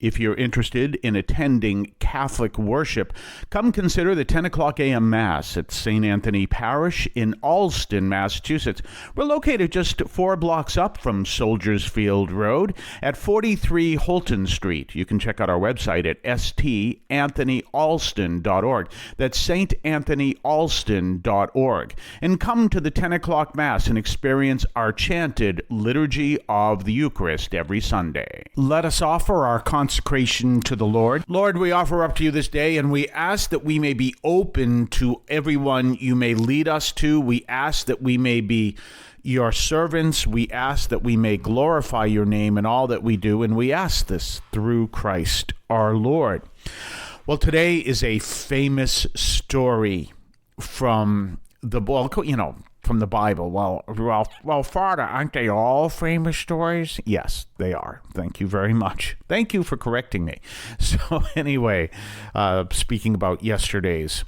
If you're interested in attending Catholic worship, come consider the 10 o'clock a.m. Mass at St. Anthony Parish in Allston, Massachusetts. We're located just 4 blocks up from Soldiers Field Road at 43 Holton Street. You can check out our website at stanthonyalston.org. That's saintanthonyalston.org. And come to the 10 o'clock Mass and experience our chanted Liturgy of the Eucharist every Sunday. Let us offer our consecration to the Lord. Lord, we offer up to you this day, and we ask that we may be open to everyone you may lead us to. We ask that we may be your servants. We ask that we may glorify your name in all that we do, and we ask this through Christ our Lord. Well, today is a famous story from the book, from the Bible. Well, Father, aren't they all famous stories? Yes, they are. Thank you very much. Thank you for correcting me. So anyway, speaking about yesterday's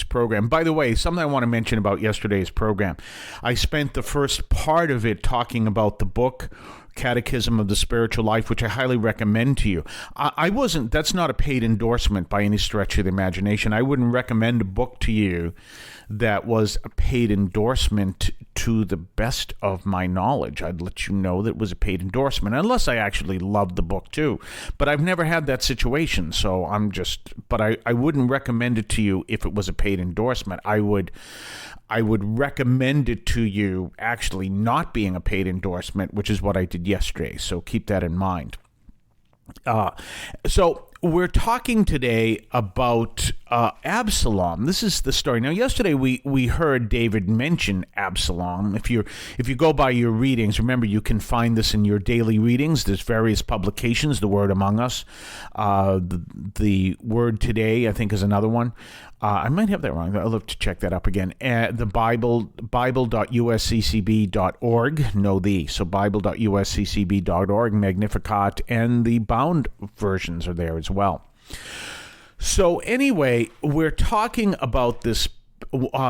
program. By the way, something I want to mention about yesterday's program. I spent the first part of it talking about the book Catechism of the Spiritual Life, which I highly recommend to you. That's not a paid endorsement by any stretch of the imagination. I wouldn't recommend a book to you that was a paid endorsement to the best of my knowledge. I'd let you know that it was a paid endorsement, unless I actually loved the book too. But I've never had that situation, so I wouldn't recommend it to you if it was a paid endorsement. I would recommend it to you actually not being a paid endorsement, which is what I did yesterday. So keep that in mind. So we're talking today about Absalom. This is the story. Now, yesterday we heard David mention Absalom. If you go by your readings, remember you can find this in your daily readings. There's various publications. The Word Among Us, the Word Today, I think, is another one. I might have that wrong. I'll have to check that up again. The Bible.usccb.org. So Bible.usccb.org, Magnificat, and the bound versions are there as well. So anyway, we're talking about this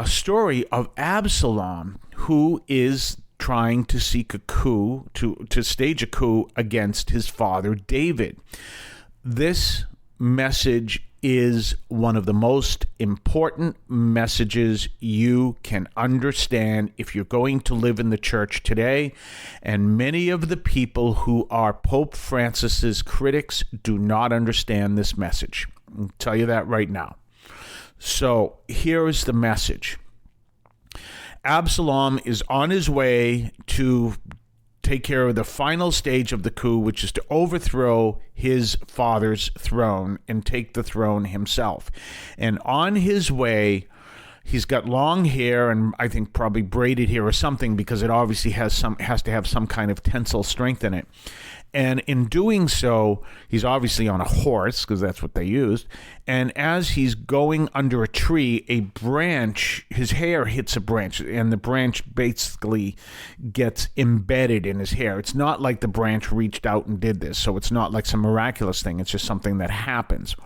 story of Absalom, who is trying to seek a coup, to stage a coup against his father David. This message is one of the most important messages you can understand if you're going to live in the church today. And many of the people who are Pope Francis's critics do not understand this message. I'll tell you that right now. So here is the message. Absalom is on his way to take care of the final stage of the coup, which is to overthrow his father's throne and take the throne himself. And on his way, he's got long hair, and I think probably braided hair or something, because it obviously has to have some kind of tensile strength in it. And in doing so, he's obviously on a horse, because that's what they used. And as he's going under a tree, his hair hits a branch, and the branch basically gets embedded in his hair. It's not like the branch reached out and did this, so it's not like some miraculous thing. It's just something that happens.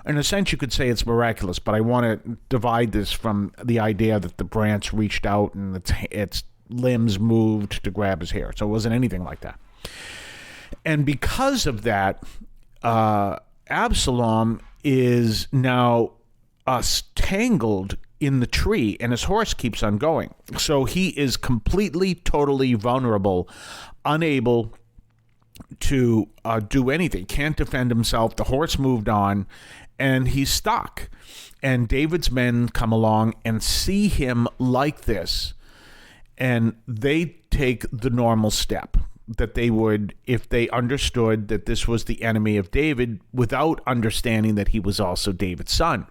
In a sense, you could say it's miraculous, but I want to divide this from the idea that the branch reached out and its limbs moved to grab his hair. So it wasn't anything like that. And because of that, Absalom is now tangled in the tree, and his horse keeps on going. So he is completely, totally vulnerable, unable to do anything, can't defend himself. The horse moved on, and he's stuck. And David's men come along and see him like this, and they take the normal step that they would if they understood that this was the enemy of David, without understanding that he was also David's son.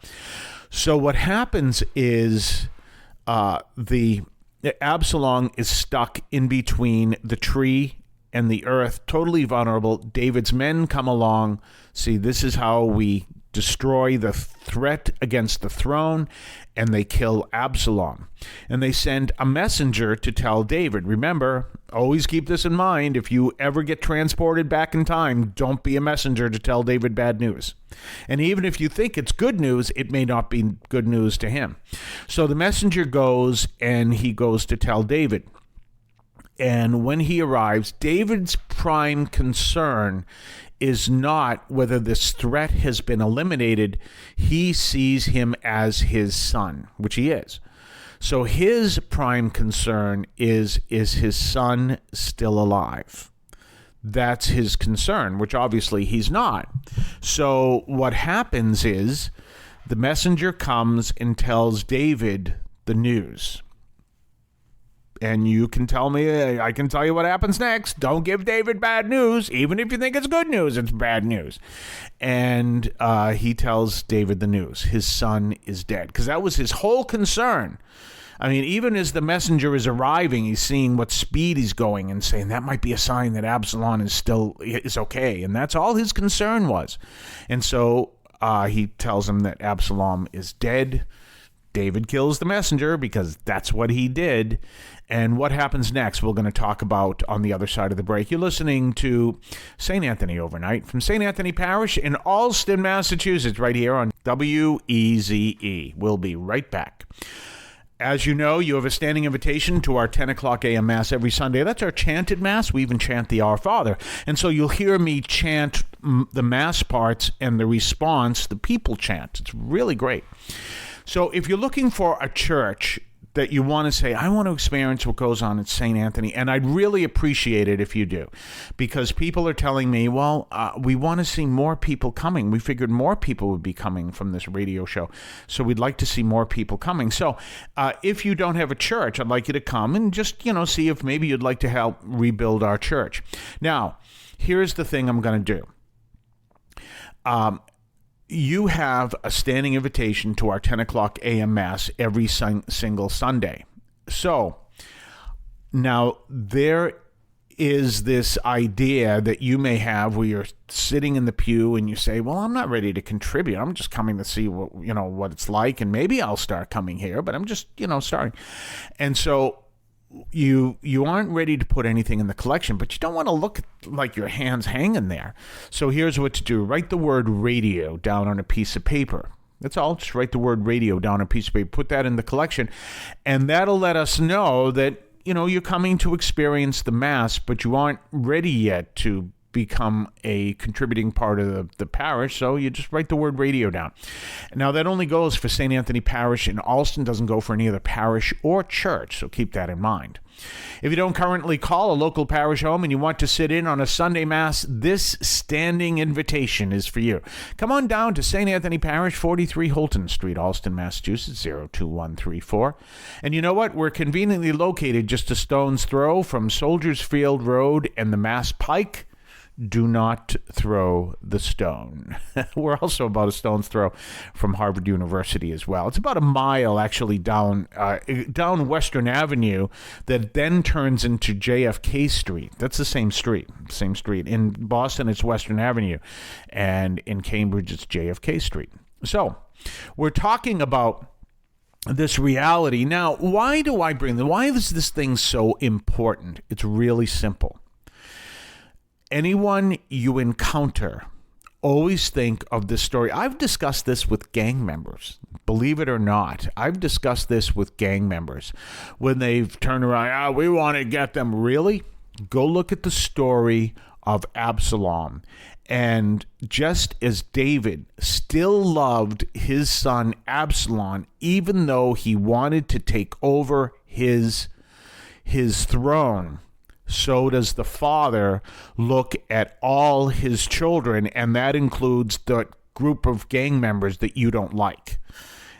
So what happens is the Absalom is stuck in between the tree and the earth, totally vulnerable. David's men come along. See, this is how we destroy the threat against the throne, and they kill Absalom. And they send a messenger to tell David. Remember, always keep this in mind. If you ever get transported back in time, don't be a messenger to tell David bad news. And even if you think it's good news, it may not be good news to him. So the messenger goes, and he goes to tell David. And when he arrives, David's prime concern is not whether this threat has been eliminated. He sees him as his son, which he is. So his prime concern is his son still alive? That's his concern, which obviously he's not. So what happens is the messenger comes and tells David the news. And you can tell me, I can tell you what happens next. Don't give David bad news. Even if you think it's good news, it's bad news. And he tells David the news. His son is dead. Because that was his whole concern. I mean, even as the messenger is arriving, he's seeing what speed he's going and saying that might be a sign that Absalom is okay. And that's all his concern was. And so he tells him that Absalom is dead. David kills the messenger because that's what he did. And what happens next, we're going to talk about on the other side of the break. You're listening to St. Anthony Overnight from St. Anthony Parish in Allston, Massachusetts, right here on WEZE. We'll be right back. As you know, you have a standing invitation to our 10 o'clock a.m. Mass every Sunday. That's our chanted Mass. We even chant the Our Father. And so you'll hear me chant the Mass parts and the response, the people chant. It's really great. So if you're looking for a church that you want to say, I want to experience what goes on at St. Anthony, and I'd really appreciate it if you do, because people are telling me, well, we want to see more people coming. We figured more people would be coming from this radio show, so we'd like to see more people coming. So if you don't have a church, I'd like you to come and just, see if maybe you'd like to help rebuild our church. Now, here's the thing I'm going to do. You have a standing invitation to our 10 o'clock a.m. Mass every single Sunday. So now there is this idea that you may have where you're sitting in the pew and you say, well, I'm not ready to contribute. I'm just coming to see what it's like, and maybe I'll start coming here, but I'm just, starting. And so you aren't ready to put anything in the collection, but you don't want to look like your hand's hanging there. So here's what to do. Write the word radio down on a piece of paper. That's all. Just write the word radio down on a piece of paper. Put that in the collection, and that'll let us know that, you're coming to experience the Mass, but you aren't ready yet to become a contributing part of the parish, so you just write the word radio down. Now, that only goes for St. Anthony Parish in Allston, doesn't go for any other parish or church, so keep that in mind. If you don't currently call a local parish home and you want to sit in on a Sunday Mass, this standing invitation is for you. Come on down to St. Anthony Parish, 43 Holton Street, Allston, Massachusetts, 02134. And you know what? We're conveniently located just a stone's throw from Soldiers Field Road and the Mass Pike. Do not throw the stone. We're also about a stone's throw from Harvard University as well. It's about a mile actually down Western Avenue that then turns into JFK Street. That's the same street. In Boston, it's Western Avenue, and in Cambridge, it's JFK Street. So we're talking about this reality. Now, why is this thing so important? It's really simple. Anyone you encounter, always think of this story. I've discussed this with gang members. Believe it or not, I've discussed this with gang members. When they've turned around, we want to get them. Really? Go look at the story of Absalom. And just as David still loved his son Absalom, even though he wanted to take over his throne, so does the father look at all his children, and that includes the group of gang members that you don't like.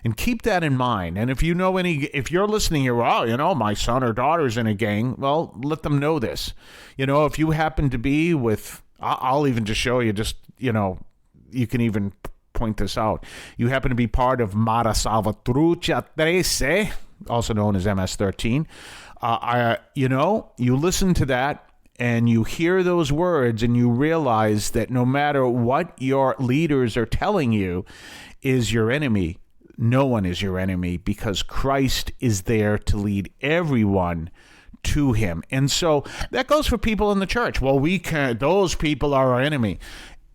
And keep that in mind. And if you're listening here, my son or daughter's in a gang, well, let them know this. If you happen to be with, I'll even just show you, you can even point this out. You happen to be part of Mara Salvatrucha 13, also known as MS-13. You listen to that and you hear those words and you realize that no matter what your leaders are telling you is your enemy, no one is your enemy, because Christ is there to lead everyone to him. And so that goes for people in the church. Well, those people are our enemy.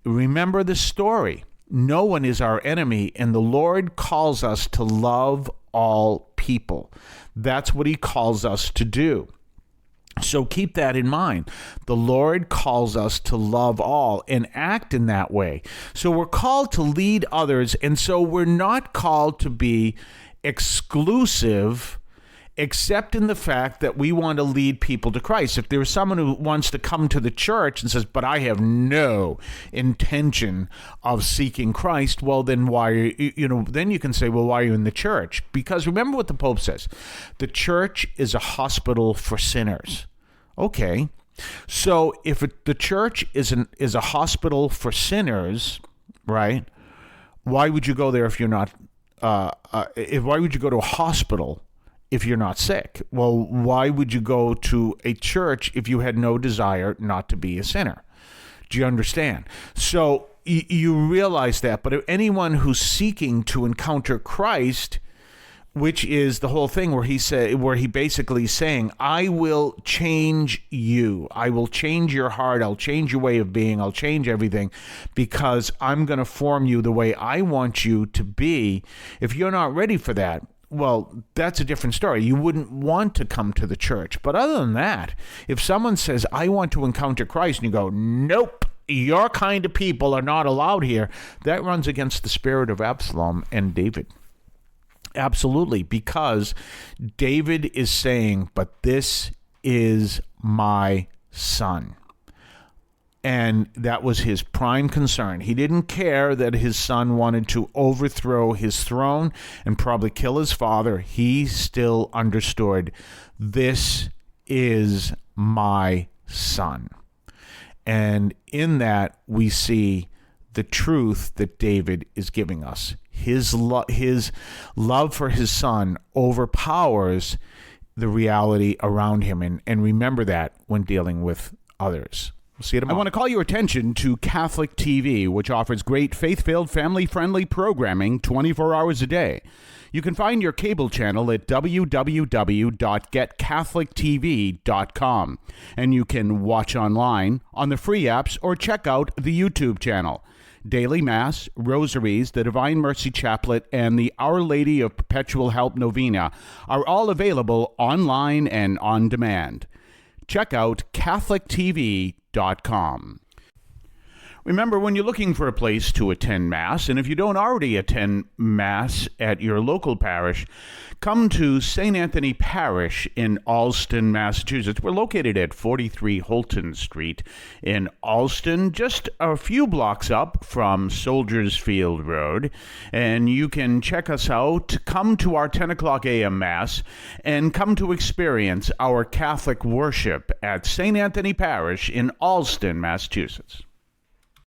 Remember the story. No one is our enemy, and the Lord calls us to love all people. That's what he calls us to do. So keep that in mind. The Lord calls us to love all and act in that way. So we're called to lead others, and so we're not called to be exclusive, except in the fact that we want to lead people to Christ. If there's someone who wants to come to the church and says, but I have no intention of seeking Christ, well, then why are you, then you can say, well, why are you in the church? Because remember what the Pope says. The church is a hospital for sinners. Okay. So if the church is a hospital for sinners, right? Why would you go there if you're not, why would you go to a hospital if you're not sick? Well, why would you go to a church if you had no desire not to be a sinner? Do you understand? So you realize that, but anyone who's seeking to encounter Christ, which is the whole thing where he basically is saying, I will change you. I will change your heart. I'll change your way of being. I'll change everything because I'm going to form you the way I want you to be. If you're not ready for that, well, that's a different story. You wouldn't want to come to the church. But other than that, if someone says, I want to encounter Christ, and you go, nope, your kind of people are not allowed here, that runs against the spirit of Absalom and David. Absolutely, because David is saying, but this is my son. And that was his prime concern. He didn't care that his son wanted to overthrow his throne and probably kill his father. He still understood, this is my son. And in that, we see the truth that David is giving us. His love for his son overpowers the reality around him. And remember that when dealing with others. We'll see you tomorrow. I want to call your attention to Catholic TV, which offers great faith-filled, family-friendly programming 24 hours a day. You can find your cable channel at www.getcatholictv.com, and you can watch online on the free apps or check out the YouTube channel. Daily Mass, Rosaries, the Divine Mercy Chaplet, and the Our Lady of Perpetual Help Novena are all available online and on demand. Check out CatholicTV.com. Remember, when you're looking for a place to attend Mass, and if you don't already attend Mass at your local parish, come to St. Anthony Parish in Allston, Massachusetts. We're located at 43 Holton Street in Allston, just a few blocks up from Soldiers Field Road. And you can check us out, come to our 10 o'clock a.m. Mass, and come to experience our Catholic worship at St. Anthony Parish in Allston, Massachusetts.